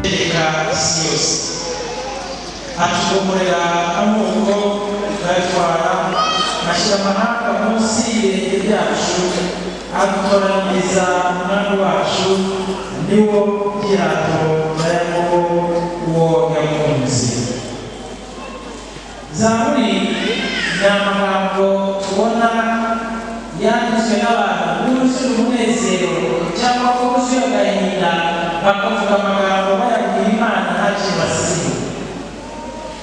gutegeka isi yose. Atugomorera amoko tukayatwara, ashyira amahanga munsi y'ibirenge byacu, adutoranyiriza umwami wacu, niwo girato na Yakobo uwo yakunze. Zaburi ni amagambo tubona yanditswe n'abantu buzuye umunezero cyangwa buzuye agahinda, bakavuga amagambo bayabwira Imana nta kibasize.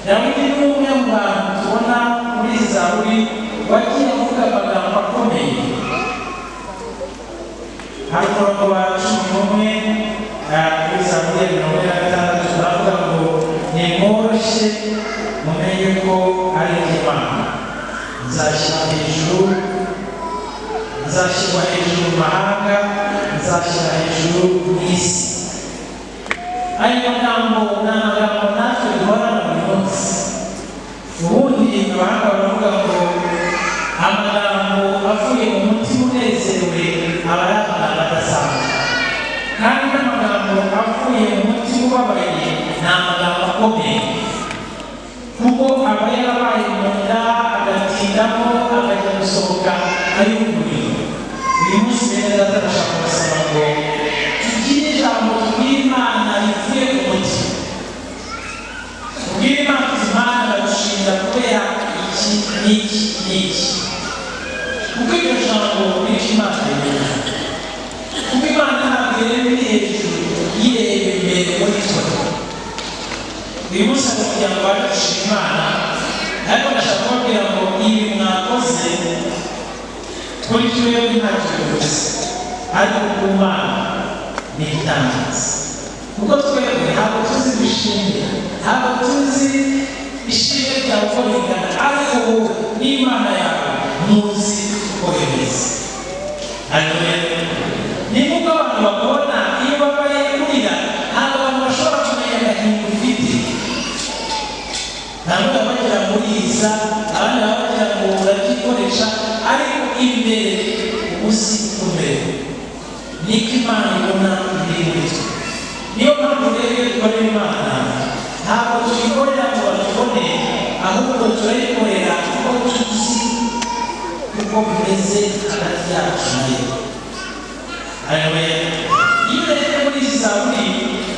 Dawidi ni umwe mu bantu tubona muri izi Zaburi wagiye avuga amagambo akomeye. Hari umurongo wa 11 kuri Zaburi ya 56 turavuga ngo nimworoshye mumenye ko ari Imana. Nzashyirwa hejuru mu mahanga, nzashyira hejuru mu isi. Ayo magambo ni amagambo natwe duhorana buri munsi. Ubundi abahanga baravuga ngo amagambo avuye mu mutima unezerewe aba ari amagambo adasanzwe, kandi n'amagambo avuye mu mutima ubabaye ni amagambo akomeye, kuko aba yarabaye mu nda agatindamo akajya gusohoka ari umuriro. Uyu munsi bene data ndashaka kubasaba ngo tugire ijambo tubwire Imana rivuye ku mutima. Tubwire Imana tuti Imana ndagushinja kubera iki n'iki n'iki, kuko iryo jambo nicyo Imana yemera. Kuko Imana ntabwo ireba iri hejuru, yireba imbere muri twe. Uyu munsi ari kugira ngo baje gushima Imana, ariko ndashaka kubabwira ngo ibi mwakoze kuri twebwe ntacyo bivuze, ariko ku Mana ni igitangaza. Kuko twebwe ntabwo tuzi gushimira, ntabwo tuzi ishimwe ryawe uko ringana, ariko wowe n'Imana yawe muzi uko bimeze. Haleluya. Nibwo abantu bakubona iyo babaye kurira, ntabwo abantu bashobora kumenya agahinda ufite. Ntabwo bagira muriza, abandi bagira ngo urabyikoresha, ariko imbere ubusi ukomeye. Niko Imana ibona ibiri muri twe. Niyo mpamvu rero iyo dukorera Imana ntabwo tuyikorera ngo batubone, ahubwo turayikorera kuko tuzi uko bimeze hagati yacu nayo. Haleluya. Iyo rero muri izi Zaburi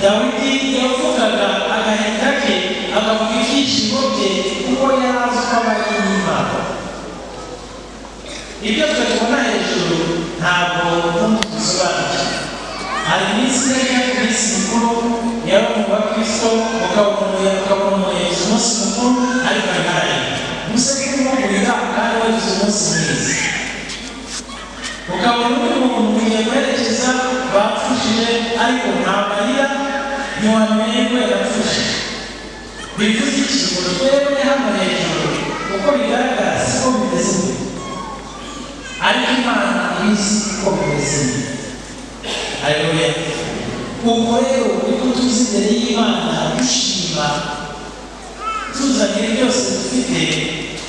Dawidi yavugaga agahinda ke, akavuga ibyishimo bye, kuko yari azi ko aba ari Imana. Ibyo tubona hejuru ntabwo tubisobanukirwa. Hari iminsi iminsi mikuru yaba mu bakristo ukabona umuyobozi umunsi mukuru ariko arahari. Umuseke kumugurira kandi wagize umunsi mwiza. Ukabona undi muntu ugiye kwerekeza bapfushije ariko nta marira ntiwamenye ko yapfushije. Bivuze iki? Ngo twebwe hano hejuru uko bigaragara siko bimeze mbere, ariko Imana izi uko bimeze mbere. Haleluya. Ubwo rero niko tuzi imbere y'Imana dushima, tuzanira byose dufite,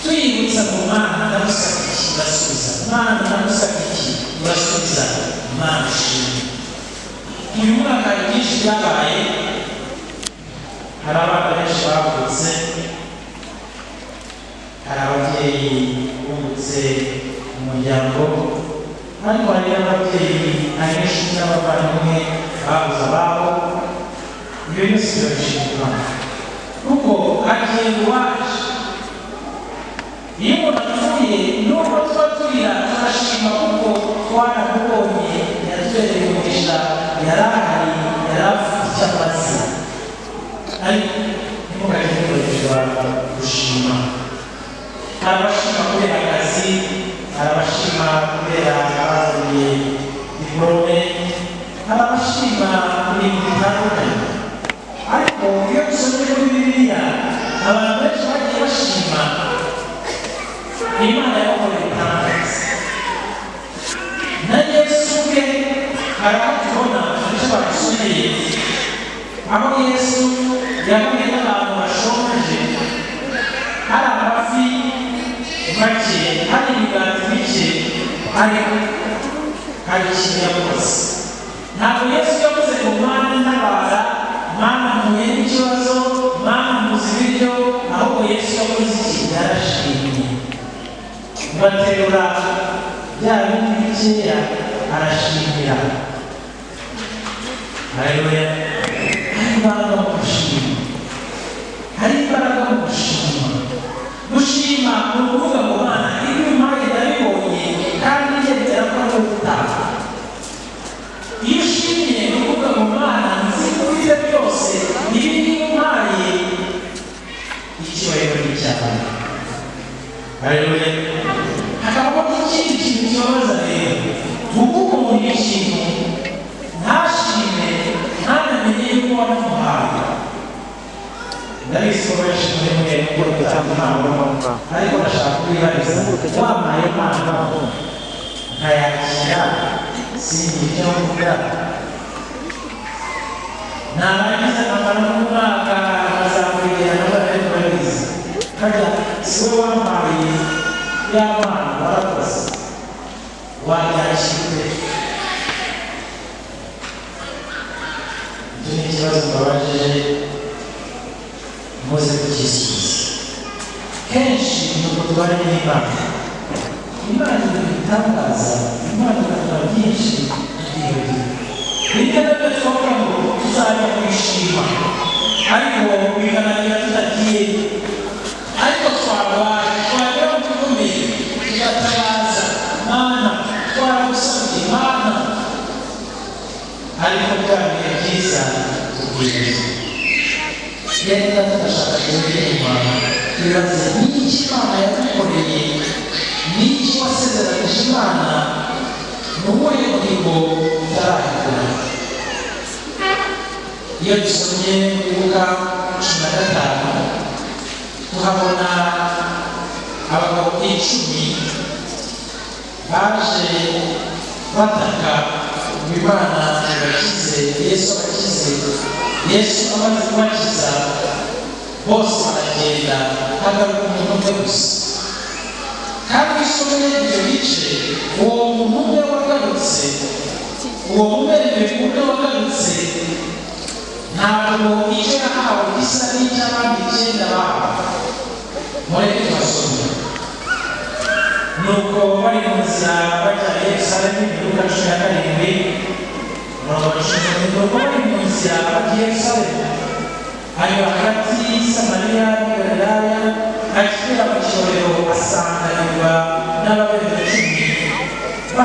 tuyibutsa ngo Mana ndagusaba iki, urasubiza. Mana ndagusaba iki, urasubiza. Mana ushimwe. Uyu mwaka hari byinshi byabaye. Hari abana benshi bavutse, hari ababyeyi bungutse mu muryango, ariko hari n'ababyeyi abenshi n'abavandimwe babuze ababo. Ibyo byose birabishimwa, kuko hagiye iwacu. Iyo umuntu apfuye nubwo tuba turira turashima, kuko twaramubonye yatubereye umugisha, yari ahari, yari afite icyo amaze. Ariko ntimukajye mukoresha gushima. Hari abashima kubera akazi, hari abashima kubera abavuye diplome, hari abashima ibintu bitandukanye. Ariko iyo dusomye muri Bibiliya abantu benshi bagiye bashima Imana yabakoreye ibitangaza. Na Yesu ubwe arahatubona icyo badusomeye, aho Yesu yahuye n'abantu bashonje, hari amafi make, hari imigati mike, ariko hari ikintu yakoze. Ntabwo Yesu yakoze ngo Mana ntabara, Mana baterura bya bindi bikeya arashimira. Haleluya. Hari imbaraga mu gushima, hari imbaraga mu gushima. Gushima ni ukuvuga ngo Mana ibyo umpaye ndabibonye kandi ngendera ko ari ubutaha. Iyo ushimye ni ukuvuga ngo Mana nzi ko ufite byose, ibindi umpaye icyubahiro ni icyawe. Haleluya. Hakabaho n'ikindi kintu kibabaza rero, kuko umuntu ikintu ntashime ntanamenye yuko wanamuhaye. Ndabizi ko benshi muri mwe muguruka cyangwa ntabwo, ariko ndashaka kubibariza wampaye Imana nkayakira sinzi icyo mvuga. Narangiza nkamara n'umwaka nkazamurigera n'abandi barabizi kajya si we wampaye y'abana barakoze wabyakiriye. Icyo ni ikibazo mbabajije muze kugisubiza. Kenshi ni uko tubanye n'Imana. Imana ibitangaza, Imana ikora byinshi byihariye. Rimwe na rimwe twavuga ngo tuzajya kwishima, ariko bikananira tutagiye. Ariko twagera mu gikomeye tugatabaza Mana, twaragusabye Mana, ariko bwa bihe byiza tubwiriza. Yenda tudashaka kuririmba twibaze n'iki Imana yadukoreye, n'iki wasezeranyije Imana, n'ubuhe muhigo utarahigura. Iyo dusomye Luka 15 tuhabona abagabo 10 baje bataka Imana ibakize, Yesu abakize. Yesu amaze kubakiza bose baragenda hagaruka umuntu umwe gusa. Kandi isomye ibyo bice, uwo muntu umwe wagarutse, uwo mubereye umwe wagarutse, ntabwo icyo yahawe gisa n'icy'abandi 9 bahawe. Mureke tubasomye. Nuko bari mu nzira bajya i Yerusalemu, Luka 17 nuko bari mu nzira bajya i Yerusalemu, anyura hagati y'i Samariya n'i Galilaya, akigera mu kirorero asanganirwa n'ababembe 10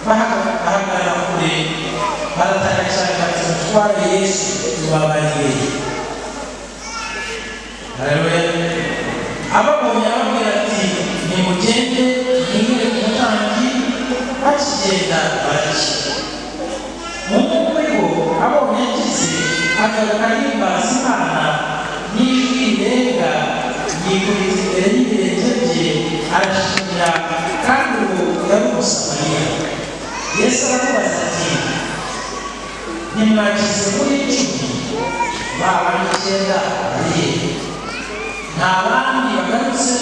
bahagarara kure, barataka cyane bati mutware Yesu tubabarire. Haleluya. Ababonye arababwira ati nimugende mwigire ku mutambyi. Bakigenda barakira. Umwe muri bo abonye agize agaruka yimbaza Imana n'ijwi rirenga, yikubita imbere y'ibirenge bye arashimira, kandi uwo yari Umusamariya. Yesu aramubaza ati nimwakize muri 10, baba 9 barihe? Nta bandi bagarutse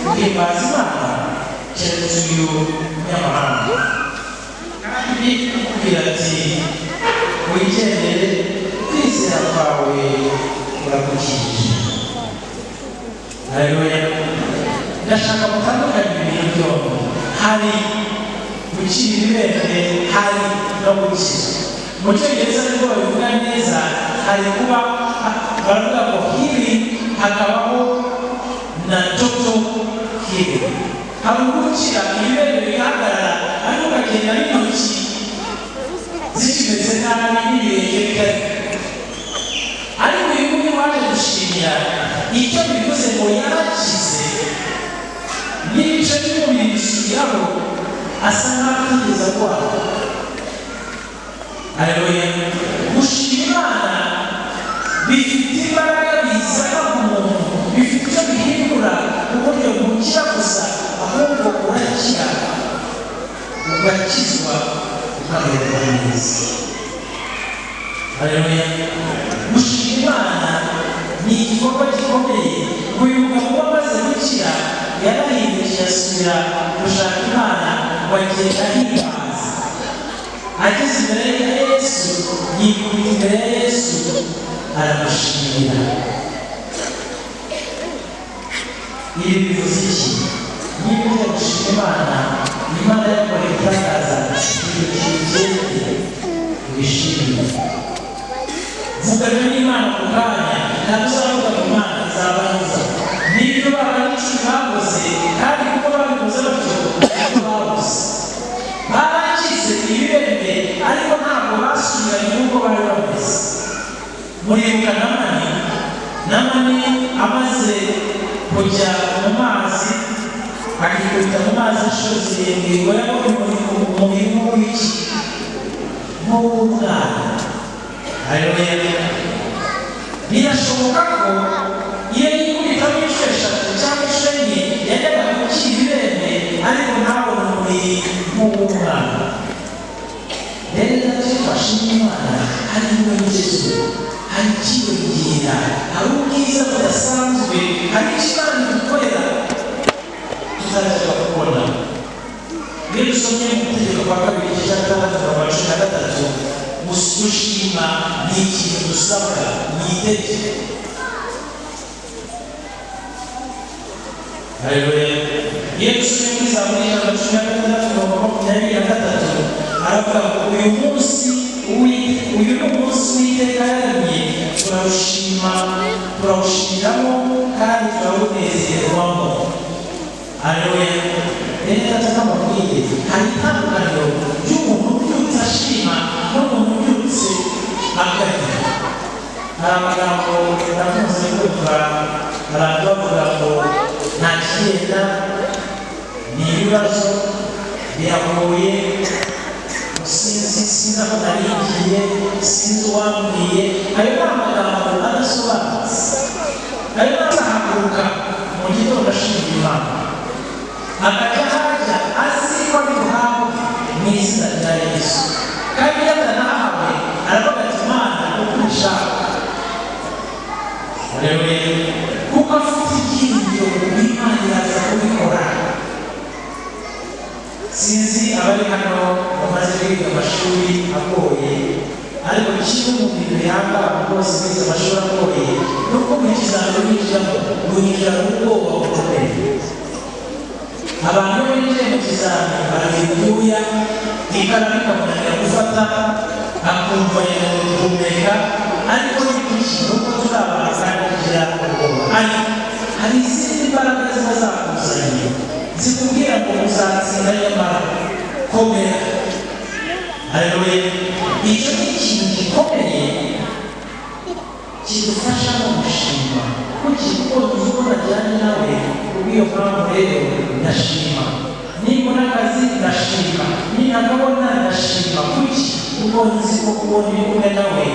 guhimbaza Imana keretse uyu munyamahanga. Kandi kubwira ati wigendere, kwizera kwawe kurakukije. Haleluya. Ndashaka gutandukanya ibintu byombi, hari gukira ibibembe, hari no gukira. Mu Cyongereza nibwo babivuga neza, hari kuba baravuga ngo healing, hakabaho na total healing. Hari gukira ibibembe bihagarara, ariko ukagenda n'intoki zikimeze nabi n'ibirenge bitari. Ariko uyu nguyu waje gushimira icyo bivuze ngo yarakize, n'ibice by'umubiri bisubiraho, asa nk'aho atigeze arwara. Haleluya. Gushima Imana bifite imbaraga bizana ku muntu, bifite icyo bihindura uburyo bukira gusa, ahubwo urakira ugakizwa ukamererwa neza. Haleluya. Gushima Imana ni igikorwa gikomeye. Uyu mugabo wamaze gukira yarahindukiye asubira gushaka Imana, wagenda ahimbaza. Ageze imbere ya Yesu, yikubita imbere ya Yesu aramushimira. Ibi bivuze iki? Imana Imana yakoreye itangaza ibyo wishimye vugana n'Imana ku kanya ntabwo uzavuga ku Mana izabanza n'ibyo babanici bakoze kandi kuko babikoze batyo babuze barakize ibirenge ariko ntabwo basubiranye nk'uko bari bameze muribuka Namani amaze kujya mu mazi akikubita mu mazi inshuro zirindwi ngo yabonye umurimo w'iki nk'uw'umwana. Haleluya. Birashoboka ko iyo yikubitamo inshuro eshatu cyangwa inshuro enye yajyaga gukira ibirenge ariko ntabone umubiri nk'uw'umwana. Rero nacyo twashimye Imana hari n'ubugejeje hari ikiyongera hari ubwiza budasanzwe hari Imana idukorera tuzajya kubona. Iyo dusomye mu Itegeko kwa kabiri igice cya gatandatu kuva cumi na gatatu gushima ni ikintu dusabwa ni itegeko. Haleluya. Iyo dusomye muri Zaburi ijana na cumi na gatandatu kuva makumyabiri na gatatu aravuga ngo uyu ni umunsi Uwiteka yaremye turawushimiramo kandi turawunezerwamo. Haleluya. Rero nataka mbabwire hari itandukaniro ry'umuntu ubyutse ashima n'umuntu ubyutse agahinda. Hari amagambo nakunze kumva abantu bavuga ngo nta kigenda ni ibibazo biragoye sinzi aho naringiye sinzi uwambwiye. Ayo ni amagambo adasobanutse. Ayo nazahaguruka mu gitondo ashimira Imana akajya hajya azi ko ari buhabwe mu izina rya Yesu kandi iyo atanahawe aravuga ati Imana uko ubishaka. Haleluya. Kuko afite ibyiringiro Imana iraza kubikora. Sinzi abari hano bamaze kwiga amashuri agoye ariko kimwe mu bintu bihanga abantu bose bize amashuri agoye ni uko mu kizamini winjiramo winjira mu bwoba bukomeye. Abantu binjiye mu kizamini baragira ibyuya ikaramu ikamunanira gufata akumva yananiwe guhumeka ariko n'ibiki nuko turi abantu kandi kugira ubwoba hari izindi mbaraga ziba zakuzanye zikubwira ngo uzatsinda nyamara komera. Haleluya. Icyo ni ikintu gikomeye kidufasha mu gushima kuko uzi ko najyanye nawe kubw'iyo mpamvu rero ndashima. Nibona akazi ndashima ninakabona ndashima kuki kuko nzi ko kubona uri kumwe nawe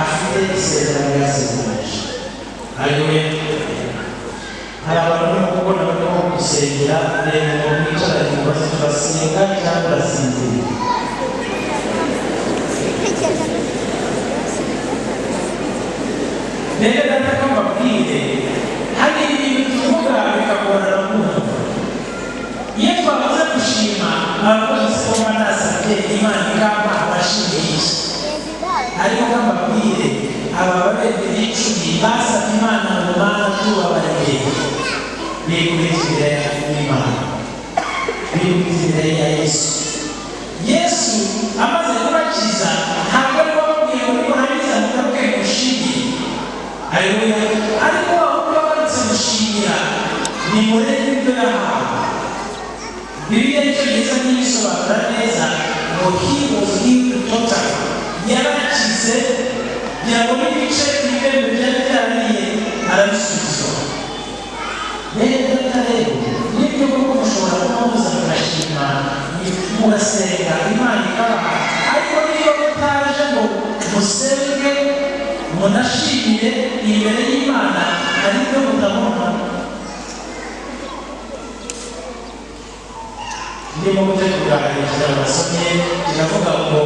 afite isezerano yasezeranyije. Haleluya. hari abantu barimo kubona barimo gusengera rero ngo mwicaranye ngo basenga cyangwa basinzira. Rero nataka mbabwire hari ibintu tuvuga bikagorana kumva. Iyo twamaze gushima abakozi ko banasabye Imana ikamba abashimiye ariko mbabwire aba babiri icumi basabye Imana ngo Mana tubabarire bikurikire Imana bikurikire ya Yesu amaze kubakiza ntabwo ari bababwiye ngo nimurangiza mugaruke mushimire. Haleluya. Ariko ahubwo barutse gushimira ni murebe ibyo yahawe. Bibiliya nicyo giza n'ibisobanura neza ngo he was healed totally. Yarakize yabona ibice ibintu byari byarariye arabisubizwa. Rero nibyo koko mushobora kuba muza mugashima mugasenga Imana ikabaha ariko niba mutaje ngo musenge munashimire imbere y'Imana ariko mutabona. Ndimo gutegurira abasomye kiravuga ngo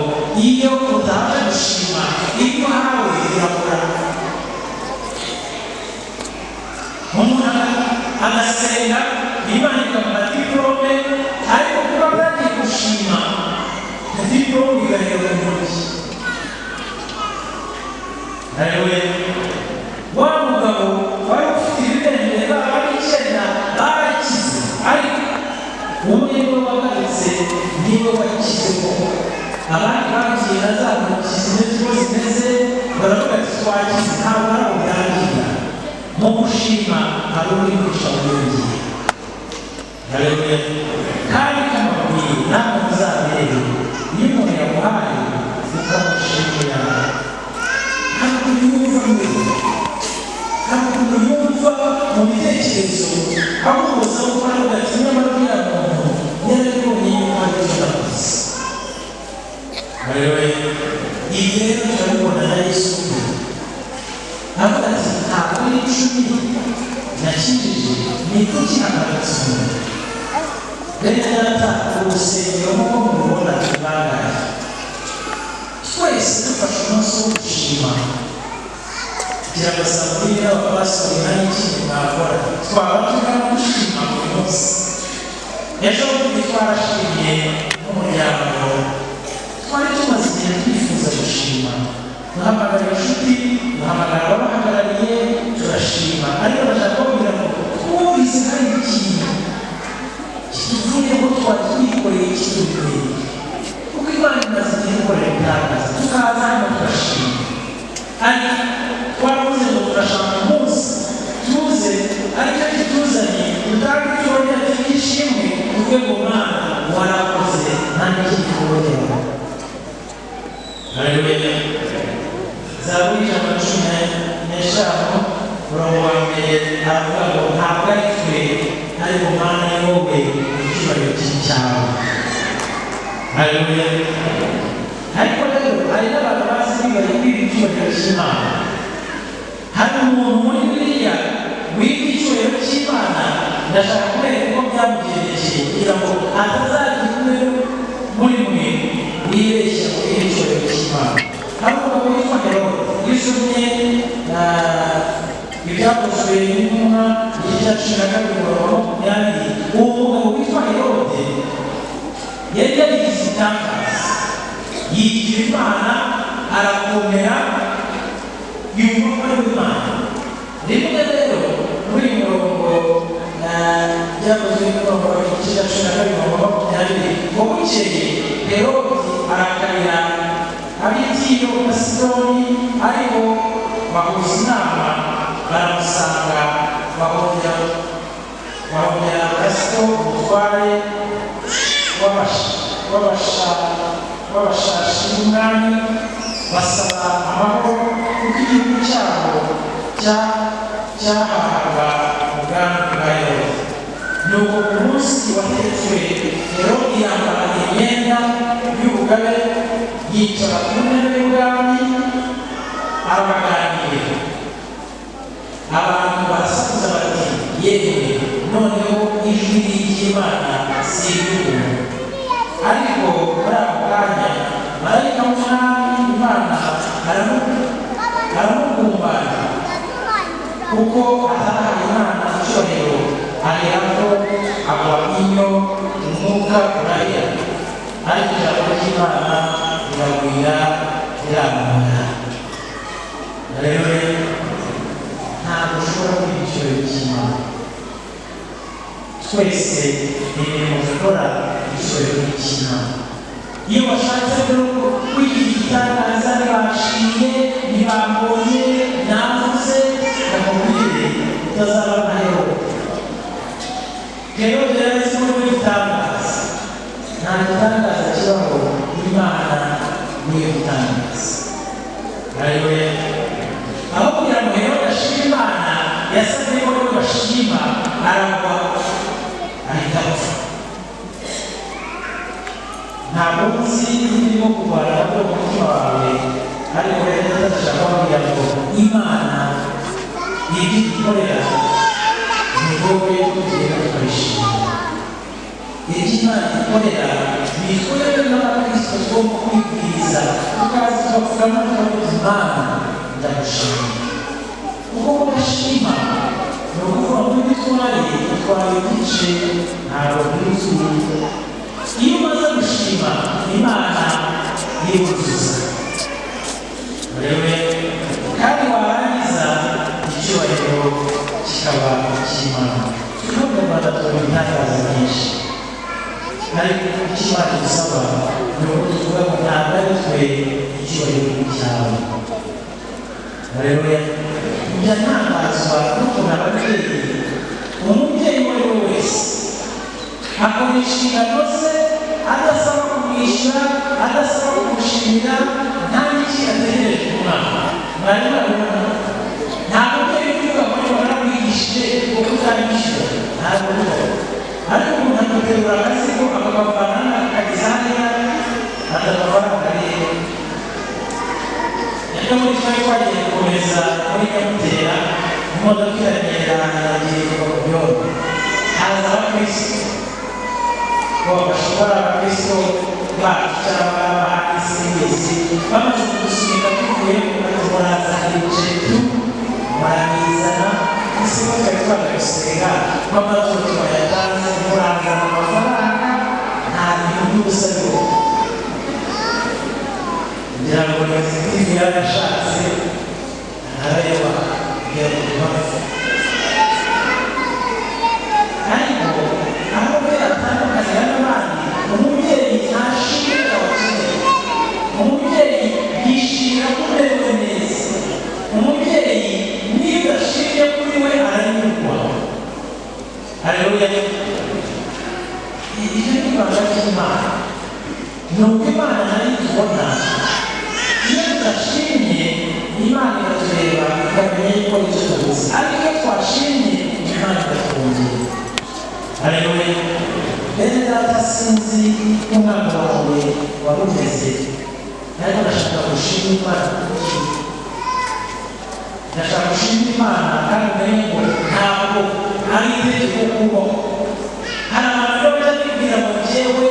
iyo utaje gushima ibyo hawe birakora. Umuntu agasenga Imana ikamuha diplome ariko kuba bwagiye gushima diplome igahera mu ntoki. Haleluya. Wa mugabo wari ufite ibirenge bari icyenda barakize ariko abandi bagiye nazamukize zose zimeze baravuga ati twagize ntabwo ari uburangira mu gushima hari uri kwica wiyongera. Haleluya. Kandi kamubwiye ntabwo muzabere iyo umuntu yamuhaye ukamushimira ntabwo yumva mu bitekerezo amubuza gukora ugati nyamara uriya muntu yarabibonye yuko ari byo nakoze. Haleluya. Ibi rero turabibona na Yesu avuga ati ntabwo ari 10 nakijije ni kuki agarutse umuntu. Bene data urusengero nk'uko mubibona tubangaye twese dufashe umunsi wo gushima kugira ngo sabine abapastori nta n'ikindi mwakora twaba tugana gushima buri munsi. Ejo bundi twarashimiye n'umuryango twari tumaze igihe twifuza gushima duhamagara inshuti duhamagara ababahagarariye turashima ariko bashaka kubwira ngo twumvise hari ikintu kivuye ko twari twikoreye ikidukwiriye kuko Imana imaze igihe ikorera ibitangaza tukaza hano turashima. Ariko twavuze ngo turashaka umunsi tuze ariko kituzanye tutari tubonera twishimwe kuko ngo Mana warakoze nta n'ikindi kubonera. Haleluya. Zaburi ijana na 15 umurongo wa mbere aravuga ngo ntabwo ari twe ariko Mana ni wowe icyubahiro cyawe. Haleluya. Ariko rero hari n'abantu bazi bibari kwiba icyubahiro cy'Imana. Hari umuntu muri Bibiliya wiga icyubahiro cy'Imana ndashaka kubereka uko byamugendekeye kugira ngo atazagira umwe muri mwe wibeshya kuri icyubahiro cy'Imana. Hari umugabo witwa Herode wisomye ibyakozwe n'intumwa igice cya 12 uwo mugabo witwa Herode yari yarigize itangaza yigira Imana arakomera yumva ko ari Imana. Rimwe rero muri uyu murongo byakozwe n'intumwa igice cya 12 ngo bukeye Herode arakarira ab'Itiro na Sidoni ariko bahuza inama baramusanga bahongera Kristo umutware w'abashashi b'umwami basaba amahoro kuko igihugu cyabo cyahahaga ubwami bwa Herode. Nuko ku munsi wategetswe Herode yambara imyenda y'ubugabe yicara ku ntebe y'ubwami arabaganirira. Abantu barasakuza bati yewe noneho ijwi ry'Imana si iry'umuntu. Ariko muri ako kanya marayika w'umwami Imana aramugumbana kuko atahaye Imana icyubahiro aherako agwa inyo umwuka urahera. Ariko ijambo ry'Imana riragwira riramamara. Rero ntabwo ushobora kwiga icyubahiro cy'Imana. Twese imirimo dukora icyubahiro cy'Imana. Iyo bashatse rero kwigira igitangaza ntibashimye ntibambonye navuze ndamubwire utazaba nka Herode. Herode yari azi ko ari igitangaza. Nta gitangaza kibaho Imana niyo gitangaza. Haleluya. Aho kugira ngo Herode ashime Imana yasabye ko niwe bashima aragwa ahita apfa. Ntabwo uzi irimo kurwana no mu mutima wawe ariko rero ndashaka kugira ngo Imana ibyo ikorera ni wowe ugenda ukabishima. Ibyo Imana ikorera bikorera n'abakristo tugomba kwibwiriza tukaza tukavuga tukavuga Imana ndagushima. Kuko kudashima ni ukuvuga ngo bitwaye igice ntabwo byuzuye. Iyo umaze gushima Imana yibuzuza. Rero kandi warangiza icyubahiro kikaba cy'Imana. Turi mu Rwanda tubona ibitangaza byinshi ariko icyo Imana idusaba ni uko tuvuga ngo nta ntugate icyubahiro cyawe. Haleluya. Njya ntangazwa n'ukuntu ababyeyi, umubyeyi uwo ari we wese akora inshingano ze adasaba kumwishyura, adasaba kumushimira, nta n'iki ategereje ku mwana. Mwari murabibona? Nta mubyeyi ubyuka muri waramwigishije kuko utamwishyura, ntabwo bibaho. Ariko umuntu aguterura akazigo akakavana akageza hariya atamafaranga ariyo. Rero muri twari twagiye gukomeza muri Nyamutera, imodoka iragenda yagiye ku Byombi, haza abakristo ngo bashobora abakristo bacu cyangwa abahisi bamaze kudusunika tuvuye mu muraza ibicetu barabizana isibo twari twaje gusenga bamaze tubayatanze murazana amafaranga nta bintu by'ubusa bibaho. Ngira ngo ni yarashatse ntareba kugira ngo bibaze. Ariko aho we atandukanye n'abandi, umubyeyi ntashimira abakene, umubyeyi yishimira ko umerewe neza, umubyeyi niba ashimye kuri we aranyurwa. Haleluya. Icyo ni ibanga ry'Imana. Ni uko Imana nayo itubona, iyo tudashimye Imana iratureba ikamenya yuko icyo tubuze, ariko iyo twashimye Imana iratwongera. Haleluya. Bene data, sinzi umwana wawe wari umeze, ariko ndashaka gushima Imana kuki. Ndashaka gushima Imana kandi umenye ngo ntabwo ari itegeko kubaho. Hari abantu bajya bibwira ngo njyewe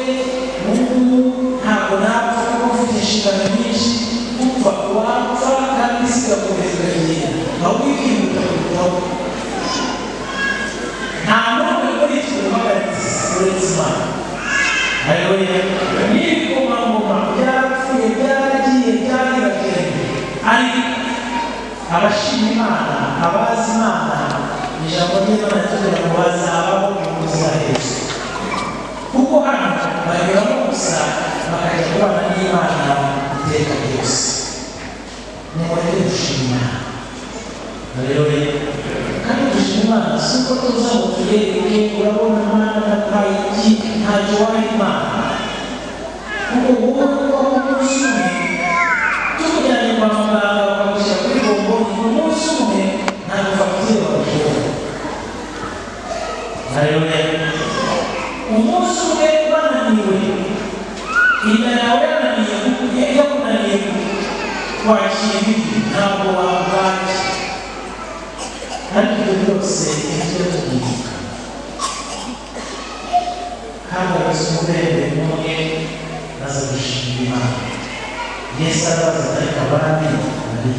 ubu ntabwo napfa kuko mfite inshingano nyinshi, upfa wapfa kandi isi igakomeza ikagenda, ahubwo ikihuta kurutaho. Nta n'umwe muri twe uhagaritse uretse Imana. Haleluya. N'ibikomangoma byarapfuye, byaragiye, byaribagiranye, ariko abashima Imana, abazi Imana, ijambo ry'Imana ritubwira ngo bazabaho ubuziraherezo. Kuko hano banyuramo gusa bakajya kubana n'Imana iteka ryose. Nimureke dushima. Haleluya. Kandi dushima Imana si uko tuza ngo tuyereke urabona Imana natwaye iki, ntacyo waha Imana. Kuko wowe kubaho umunsi umwe tukujyanye kwa muganga bakagushyira kuri bomboni, umunsi umwe ntabwo fagitire bagushyiraho. Haleluya. Umunsi umwe bananiwe, inda yawe yakunaniye kwakira ibiryo, ntabwo wabwaki. Ariko ibyo byose ibyo tugiye kandi abazi umubembe n'umwe baza gushima Imana. Yesu arabaza ariko abandi bari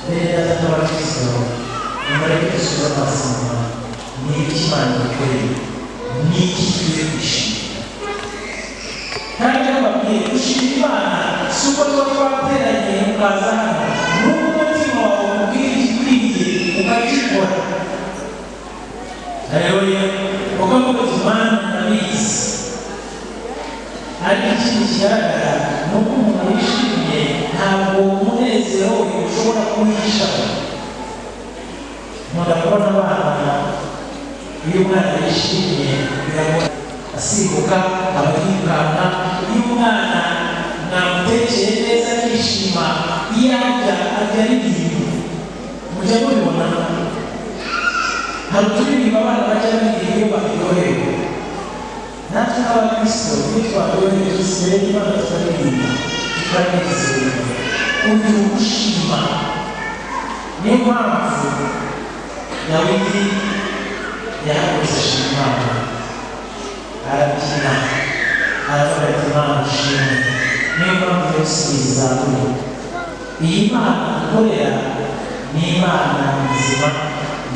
bene data n'abakristo, nimureke dusubize amaso inyuma. Ni iki Imana idukoreye? Ni iki tugiye kwishimira? Kandi nababwiye gushima Imana si uko tuba twateranye mukaza hano, n'uko umutima wawe umubwira igikwiye ukagikora. Haleluya. Kuko mukoze Imana ndabizi. Ariko ikindi kigaragara ni uko umuntu wishimye ntabwo umunezero we ushobora kuwihishaho. Nkunda kubona abana, iyo umwana yishimye biragora asimbuka abayirukanka. Iyo umwana namutekeye neza akishima, iyo arya aririmba. Mujya mubibona? Hari uturirimba abana bajya baririmba iyo baryohewe. Natwe nk'abakristo iyo twaryohewe imbere y'Imana tukaririmba tukanezerwa, ugira ugushima. Niyo mpamvu Dawidi yahagurutse ashima Imana, arabyina, aravuga ati Imana ushimwe. Niyo mpamvu yosubiza Zaburi. Iyi Mana dukorera ni Imana nzima,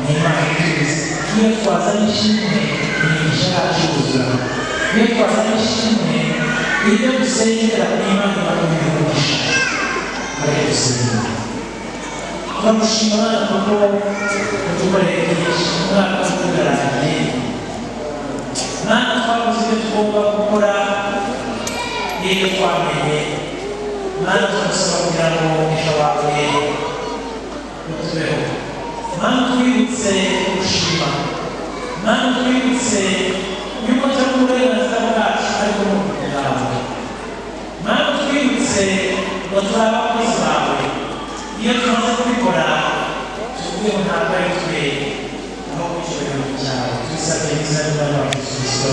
ni Imana ituzi. Iyo twazanye ishimwe imigisha yacu iruzura. Iyo twazanye ishimwe ibyo dusengera ni Imana ibaduha umugisha. Mureke dusenge. Turamushima Imana kuko udukoreye byinshi, umwaka utugaragaye. Mana twabuze ibyo tugomba gukora, iyo twamenye Mana turasaba kugira ngo umugisha wawe utubeho. Mana twibutse gushima, Mana twibutse yuko atari uburenganzira bwacu ariko ni ubwawe. Mana twibutse ngo turi abakozi bawe, iyo tumaze kubikora tuvuge ngo ntabwo ari twe, aho ku cyubahiro cyawe tubisabye mu izina ry'Umwami wacu Yesu Kristo.